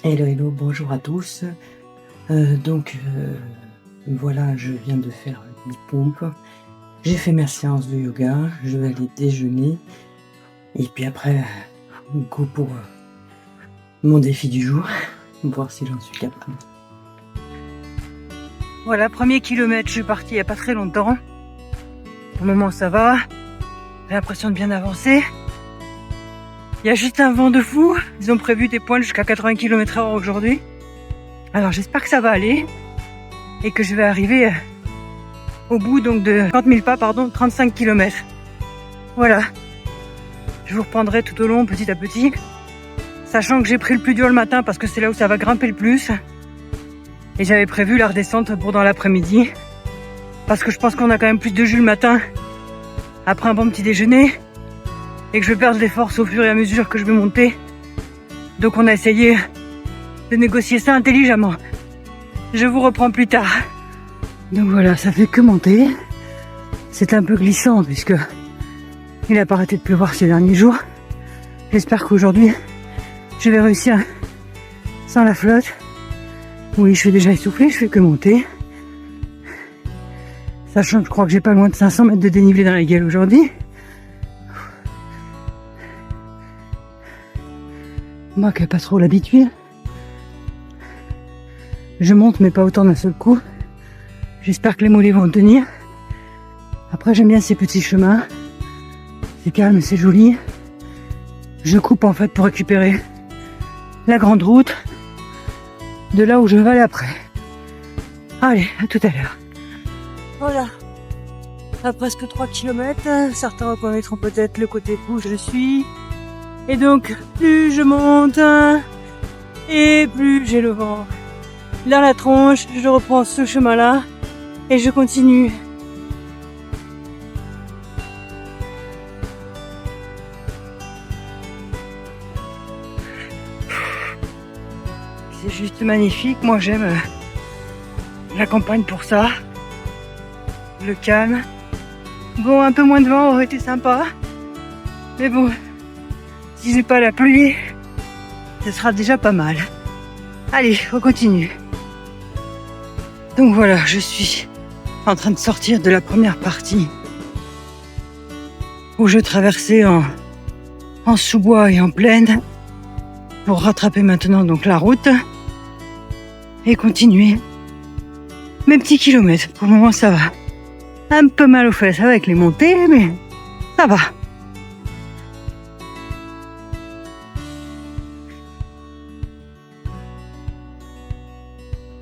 Hello, hello, bonjour à tous. Voilà, je viens de faire une pompe. J'ai fait ma séance de yoga, je vais aller déjeuner. Et puis après, go pour mon défi du jour, voir si j'en suis capable. Voilà, premier kilomètre, je suis partie il n'y a pas très longtemps. Pour le moment, ça va. J'ai l'impression de bien avancer. Il y a juste un vent de fou. Ils ont prévu des pointes jusqu'à 80 km/h aujourd'hui. Alors j'espère que ça va aller et que je vais arriver au bout donc de 50 000 pas, 35 km. Voilà. Je vous reprendrai tout au long, petit à petit. Sachant que j'ai pris le plus dur le matin parce que c'est là où ça va grimper le plus. Et j'avais prévu la redescente pour dans l'après-midi. Parce que je pense qu'on a quand même plus de jus le matin après un bon petit déjeuner. Et que je vais perdre les forces au fur et à mesure que je vais monter. Donc on a essayé de négocier ça intelligemment. Je vous reprends plus tard. Donc voilà, ça fait que monter. C'est un peu glissant puisque il a pas arrêté de pleuvoir ces derniers jours. J'espère qu'aujourd'hui je vais réussir sans la flotte. Oui, je suis déjà essoufflée, je fais que monter. Sachant que je crois que j'ai pas loin de 500 mètres de dénivelé dans la gueule aujourd'hui. Moi qui n'ai pas trop l'habitude. Je monte mais pas autant d'un seul coup. J'espère que les mollets vont tenir. Après j'aime bien ces petits chemins. C'est calme, c'est joli. Je coupe en fait pour récupérer la grande route de là où je vais aller après. Allez, à tout à l'heure. Voilà. À presque 3 km. Certains reconnaîtront peut-être le côté où je suis. Et donc, plus je monte, et plus j'ai le vent dans la tronche, je reprends ce chemin-là, et je continue. C'est juste magnifique, moi j'aime la campagne pour ça. Le calme. Bon, un peu moins de vent aurait été sympa, mais bon... Si j'ai pas la pluie, ce sera déjà pas mal. Allez, on continue. Donc voilà, je suis en train de sortir de la première partie où je traversais en sous-bois et en plaine pour rattraper maintenant donc la route et continuer mes petits kilomètres. Pour le moment, ça va. Un peu mal aux fesses avec les montées, mais ça va.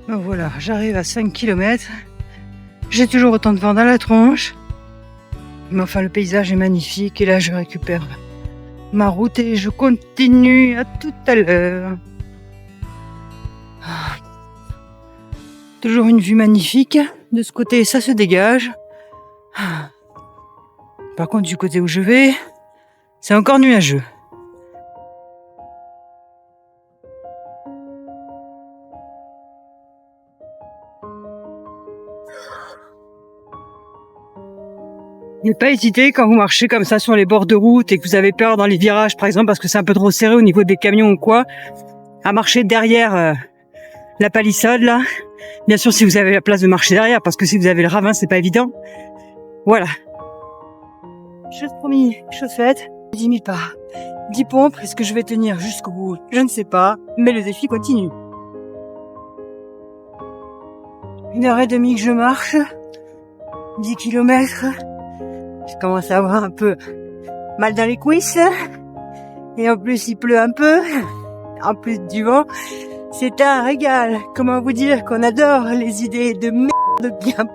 Donc voilà, j'arrive à 5 km. J'ai toujours autant de vent dans la tronche. Mais enfin, le paysage est magnifique. Et là, je récupère ma route et je continue. À tout à l'heure. Toujours une vue magnifique. De ce côté, ça se dégage. Par contre, du côté où je vais, c'est encore nuageux. Ne pas hésiter quand vous marchez comme ça sur les bords de route et que vous avez peur dans les virages, par exemple, parce que c'est un peu trop serré au niveau des camions ou quoi, à marcher derrière la palissade, là. Bien sûr, si vous avez la place de marcher derrière, parce que si vous avez le ravin, c'est pas évident. Voilà. Chose promis, chose faite. 10 000 pas. 10 pompes, est-ce que je vais tenir jusqu'au bout? Je ne sais pas, mais le défi continue. 1h30 que je marche. 10 km. Je commence à avoir un peu mal dans les cuisses. Et en plus, il pleut un peu. En plus du vent. C'est un régal. Comment vous dire qu'on adore les idées de merde bien.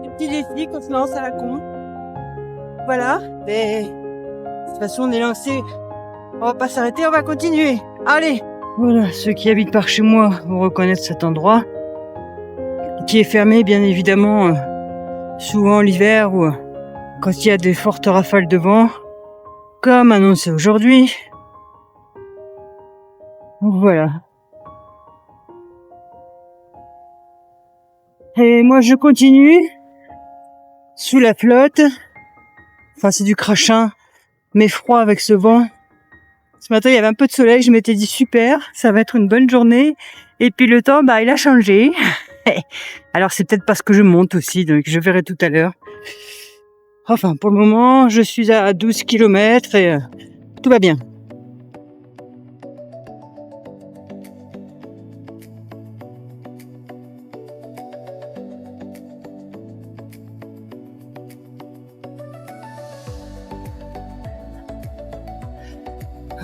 Les petits défis qu'on se lance à la con. Voilà. Mais de toute façon, on est lancé. On va pas s'arrêter, on va continuer. Allez. Voilà, ceux qui habitent par chez moi vont reconnaître cet endroit. Qui est fermé, bien évidemment, souvent l'hiver ou quand il y a des fortes rafales de vent, comme annoncé aujourd'hui. Voilà. Et moi je continue sous la flotte. Enfin c'est du crachin, mais froid avec ce vent. Ce matin, il y avait un peu de soleil, je m'étais dit super, ça va être une bonne journée. Et puis le temps, il a changé. Alors c'est peut-être parce que je monte aussi, donc je verrai tout à l'heure. Enfin, pour le moment, je suis à 12 km et tout va bien.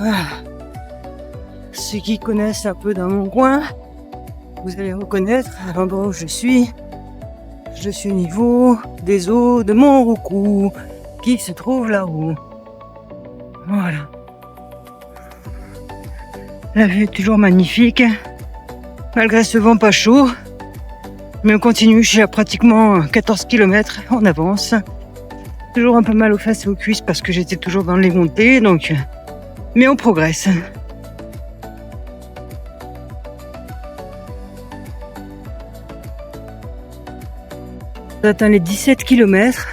Ah. Ceux qui connaissent un peu dans mon coin, vous allez reconnaître à l'endroit où je suis au niveau des eaux de Montroucou, qui se trouve là-haut. Voilà. La vue est toujours magnifique, malgré ce vent pas chaud. Mais on continue, je suis à pratiquement 14 km, on avance. Toujours un peu mal aux fesses et aux cuisses parce que j'étais toujours dans les montées, donc... Mais on progresse. J'atteins les 17 km.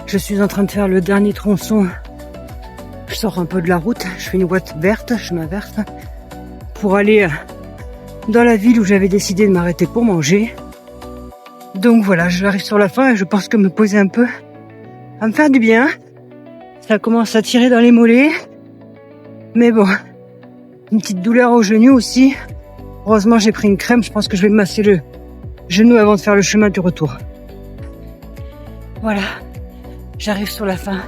Je suis en train de faire le dernier tronçon. Je sors un peu de la route, je fais une voie verte, chemin verte, pour aller dans la ville où j'avais décidé de m'arrêter pour manger. Donc voilà, j'arrive sur la fin et je pense que me poser un peu va me faire du bien. Ça commence à tirer dans les mollets. Mais bon, une petite douleur au genou aussi. Heureusement, j'ai pris une crème, je pense que je vais me masser le genou avant de faire le chemin du retour. Voilà, j'arrive sur la fin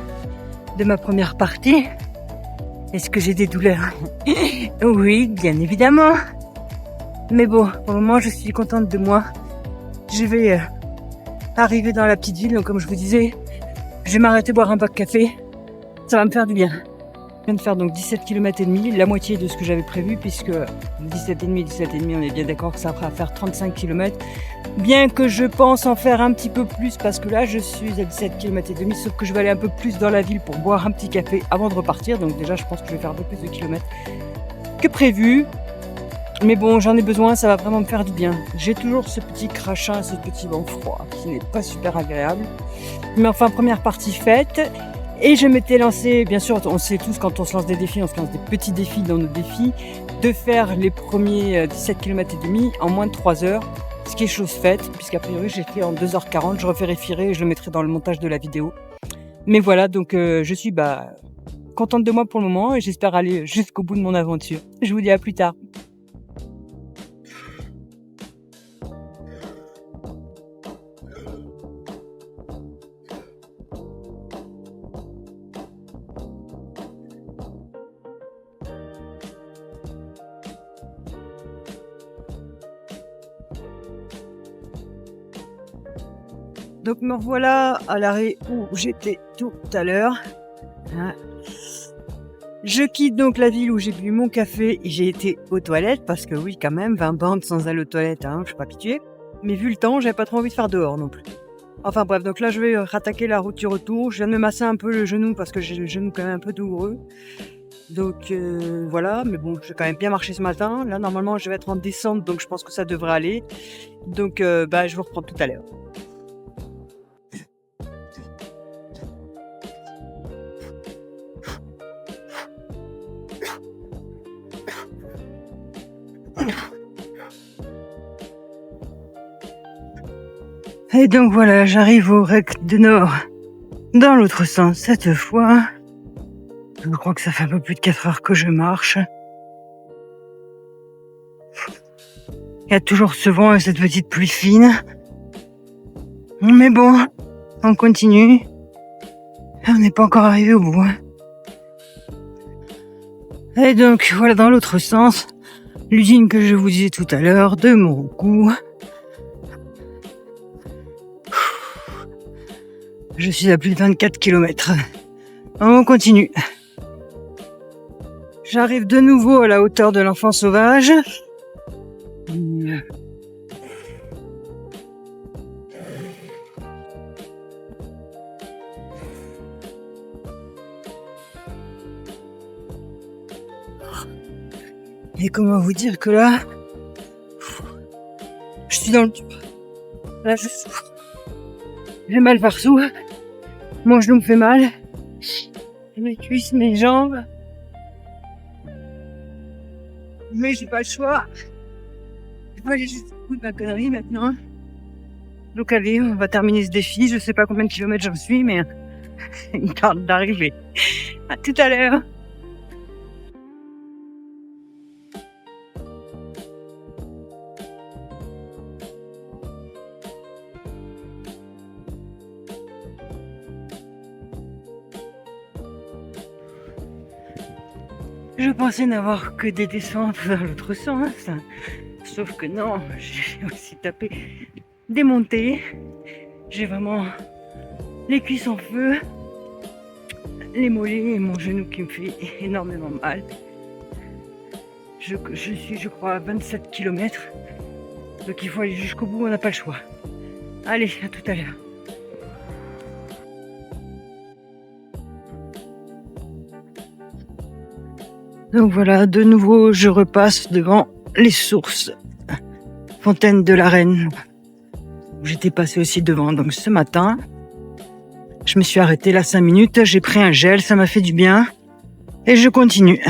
de ma première partie. Est-ce que j'ai des douleurs? Oui, bien évidemment. Mais bon, pour le moment, je suis contente de moi. Je vais arriver dans la petite ville, donc comme je vous disais, je vais m'arrêter boire un bac de café. Ça va me faire du bien. Je viens de faire donc 17 km et demi, la moitié de ce que j'avais prévu, puisque 17 et demi, on est bien d'accord que ça fera à faire 35 km. Bien que je pense en faire un petit peu plus, parce que là je suis à 17 km et demi, sauf que je vais aller un peu plus dans la ville pour boire un petit café avant de repartir. Donc déjà je pense que je vais faire un peu plus de kilomètres que prévu. Mais bon, j'en ai besoin, ça va vraiment me faire du bien. J'ai toujours ce petit crachin, ce petit vent froid qui n'est pas super agréable. Mais enfin, première partie faite. Et je m'étais lancé, bien sûr, on sait tous quand on se lance des défis, on se lance des petits défis dans nos défis, de faire les premiers 17 km et demi en moins de 3 heures, ce qui est chose faite, puisqu'a priori j'ai fait en 2h40, je revérifierai et je le mettrai dans le montage de la vidéo. Mais voilà, donc je suis contente de moi pour le moment et j'espère aller jusqu'au bout de mon aventure. Je vous dis à plus tard. Donc me revoilà à l'arrêt où j'étais tout à l'heure. Je quitte donc la ville où j'ai bu mon café et j'ai été aux toilettes parce que oui quand même 20 bandes sans aller aux toilettes, je suis pas habituée. Mais vu le temps, j'avais pas trop envie de faire dehors non plus. Enfin bref, donc là je vais rattaquer la route du retour. Je viens de me masser un peu le genou parce que j'ai le genou quand même un peu douloureux. Donc voilà, mais bon, j'ai quand même bien marché ce matin. Là normalement je vais être en descente donc je pense que ça devrait aller. Donc je vous reprends tout à l'heure. Et donc voilà, j'arrive au Rec de Nord, dans l'autre sens cette fois. Je crois que ça fait un peu plus de 4 heures que je marche. Il y a toujours ce vent et cette petite pluie fine. Mais bon, on continue. On n'est pas encore arrivé au bout. Et donc voilà, dans l'autre sens, l'usine que je vous disais tout à l'heure, de Montroucou. Je suis à plus de 24 km. On continue. J'arrive de nouveau à la hauteur de l'enfant sauvage. Et comment vous dire que là, je suis dans le dur. Là, je souffre. J'ai mal partout. Mon genou me fait mal. Mes cuisses, mes jambes. Mais j'ai pas le choix. Je vais aller jusqu'au bout de ma connerie maintenant. Donc allez, on va terminer ce défi. Je sais pas combien de kilomètres j'en suis, mais il tarde d'arriver. À tout à l'heure. Je pensais n'avoir que des descentes vers l'autre sens. Sauf que non, j'ai aussi tapé des montées. J'ai vraiment les cuisses en feu, les mollets et mon genou qui me fait énormément mal. Je suis, je crois, à 27 km. Donc il faut aller jusqu'au bout, on n'a pas le choix. Allez, à tout à l'heure. Donc voilà, de nouveau, je repasse devant les sources. Fontaine de la Reine. J'étais passé aussi devant. Donc ce matin, je me suis arrêtée là 5 minutes. J'ai pris un gel, ça m'a fait du bien. Et je continue.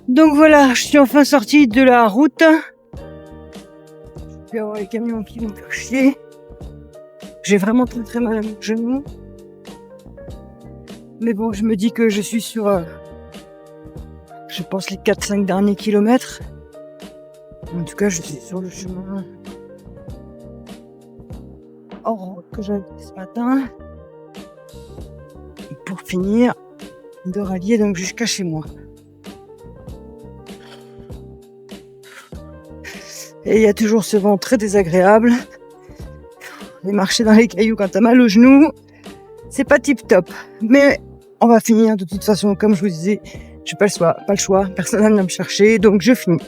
Donc voilà, je suis enfin sortie de la route. Je vais avoir les camions qui vont me faire chier. J'ai vraiment très mal à mon genou. Mais bon, je me dis que je suis sur, je pense, les 4-5 derniers kilomètres. En tout cas, je suis sur le chemin hors route que j'avais fait ce matin. Pour finir de rallier donc jusqu'à chez moi. Et il y a toujours ce vent très désagréable. Et marcher dans les cailloux quand t'as mal au genou, c'est pas tip top. Mais on va finir de toute façon, comme je vous disais, j'ai pas le choix, personne ne vient me chercher, donc je finis.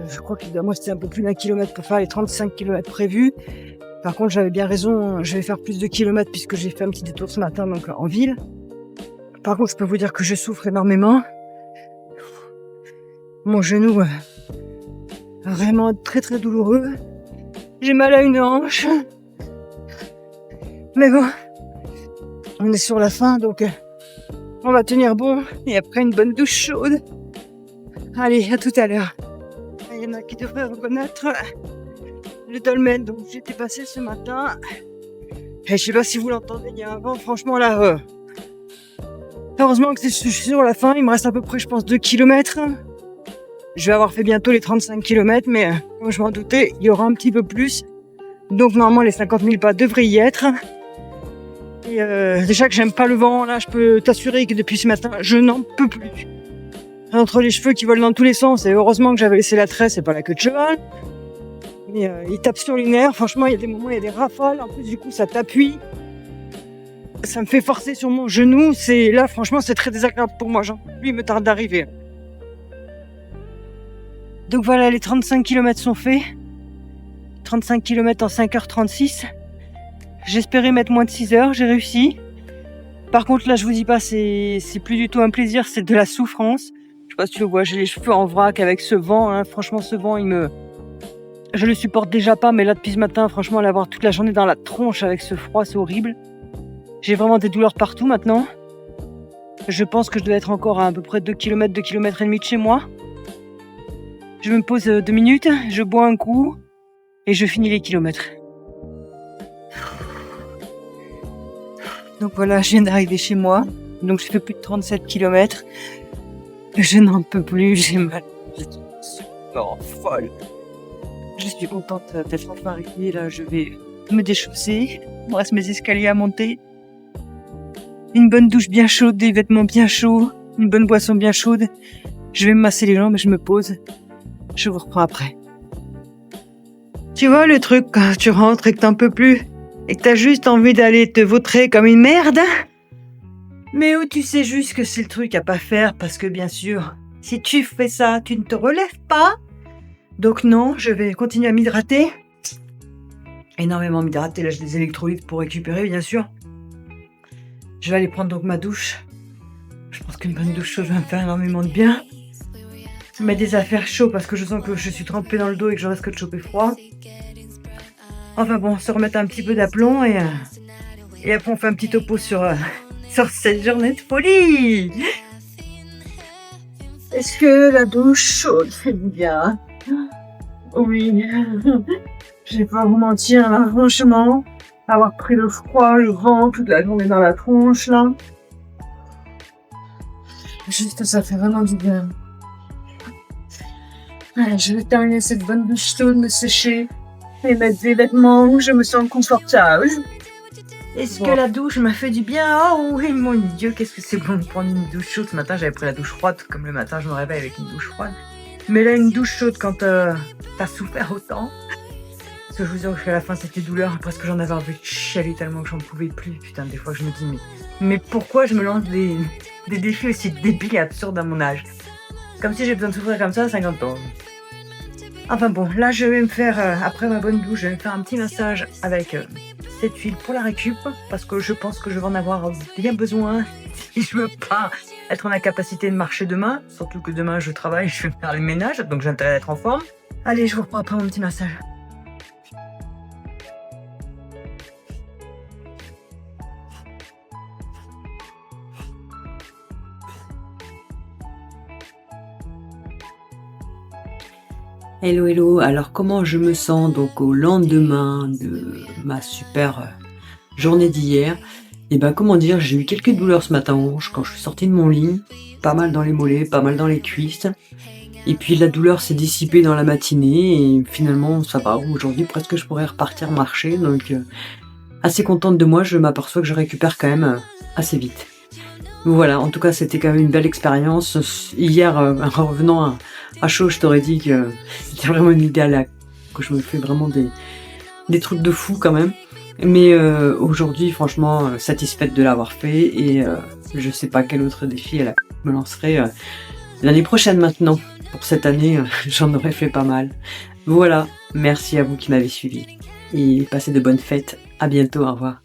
Je crois qu'il doit me rester un peu plus d'un kilomètre pour faire les 35 km prévus. Par contre, j'avais bien raison, je vais faire plus de kilomètres puisque j'ai fait un petit détour ce matin donc en ville. Par contre, je peux vous dire que je souffre énormément. Mon genou vraiment très très douloureux. J'ai mal à une hanche. Mais bon, on est sur la fin donc on va tenir bon. Et après une bonne douche chaude. Allez, à tout à l'heure. Il y en a qui devraient reconnaître le dolmen dont j'étais passé ce matin. Et je sais pas si vous l'entendez, il y a un vent franchement là. Heureusement que je suis sur la fin, il me reste à peu près je pense 2 km. Je vais avoir fait bientôt les 35 km, mais comme je m'en doutais, il y aura un petit peu plus. Donc normalement les 50 000 pas devraient y être. Et déjà que j'aime pas le vent, là je peux t'assurer que depuis ce matin, je n'en peux plus. Entre les cheveux qui volent dans tous les sens, et heureusement que j'avais laissé la tresse et pas la queue de cheval. Mais il tape sur les nerfs, franchement il y a des moments, il y a des rafales, en plus du coup ça t'appuie. Ça me fait forcer sur mon genou, là franchement c'est très désagréable pour moi, j'en peux plus, il me tarde d'arriver. Donc voilà, les 35 km sont faits. 35 km en 5h36. J'espérais mettre moins de 6 heures, j'ai réussi. Par contre là je vous dis pas, c'est plus du tout un plaisir, c'est de la souffrance. Je sais pas si tu le vois, j'ai les cheveux en vrac avec ce vent, hein. Franchement ce vent je le supporte déjà pas, mais là depuis ce matin, franchement l'avoir toute la journée dans la tronche avec ce froid, c'est horrible. J'ai vraiment des douleurs partout maintenant. Je pense que je dois être encore à peu près 2 km, 2 km et demi de chez moi. Je me pose 2 minutes, je bois un coup et je finis les kilomètres. Donc voilà, je viens d'arriver chez moi. Donc je fais plus de 37 km. Je n'en peux plus, j'ai mal. Je suis super folle. Je suis contente d'être enfin arrivée. Là, je vais me déchausser. Il me reste mes escaliers à monter. Une bonne douche bien chaude, des vêtements bien chauds, une bonne boisson bien chaude. Je vais me masser les jambes et je me pose. Je vous reprends après. Tu vois le truc quand tu rentres et que t'en peux plus et que t'as juste envie d'aller te vautrer comme une merde? Mais où tu sais juste que c'est le truc à pas faire parce que bien sûr, si tu fais ça, tu ne te relèves pas. Donc non, je vais continuer à m'hydrater. énormément m'hydrater. Là, j'ai des électrolytes pour récupérer, bien sûr. Je vais aller prendre donc ma douche. Je pense qu'une bonne douche chaude va me faire énormément de bien. Je mets des affaires chaudes parce que je sens que je suis trempée dans le dos et que je risque de choper froid. Enfin bon, se remettre un petit peu d'aplomb et après on fait un petit topo sur cette journée de folie. Est-ce que la douche chaude fait du bien? Oui. Je vais pas vous mentir là, franchement. Avoir pris le froid, le vent, toute la journée dans la tronche là. Juste ça fait vraiment du bien. Allez, je vais terminer cette bonne douche chaude, me sécher et mettre des vêtements où je me sens confortable. Est-ce que la douche m'a fait du bien? Oh oui, mon Dieu, qu'est-ce que c'est bon de prendre une douche chaude. Ce matin, j'avais pris la douche froide, comme le matin, je me réveille avec une douche froide. Mais là, une douche chaude quand t'as souffert autant. Parce que je vous jure qu'à la fin, c'était douleur. Presque j'en avais envie de chialer tellement que j'en pouvais plus. Putain, des fois, je me dis, mais pourquoi je me lance des défis aussi débiles et absurdes à mon âge? Comme si j'ai besoin de souffrir comme ça à 50 ans. Enfin bon, là, je vais me faire, après ma bonne douche, je vais me faire un petit massage avec cette huile pour la récup. Parce que je pense que je vais en avoir bien besoin si je veux pas être en la capacité de marcher demain. Surtout que demain, je travaille, je vais faire le ménage. Donc, j'ai intérêt à être en forme. Allez, je vous reprends après mon petit massage. Hello, hello. Alors, comment je me sens donc au lendemain de ma super journée d'hier? Et ben, comment dire, j'ai eu quelques douleurs ce matin quand je suis sortie de mon lit. Pas mal dans les mollets, pas mal dans les cuisses. Et puis, la douleur s'est dissipée dans la matinée et finalement, ça va. Aujourd'hui, presque, je pourrais repartir marcher. Donc, assez contente de moi. Je m'aperçois que je récupère quand même assez vite. Voilà, en tout cas, c'était quand même une belle expérience. Hier, en revenant à chaud, je t'aurais dit que c'était vraiment une idée que je me fais vraiment des trucs de fou quand même. Mais aujourd'hui, franchement, satisfaite de l'avoir fait et je sais pas quel autre défi je me lancerai l'année prochaine maintenant. Pour cette année, j'en aurais fait pas mal. Voilà, merci à vous qui m'avez suivi et passez de bonnes fêtes. À bientôt, au revoir.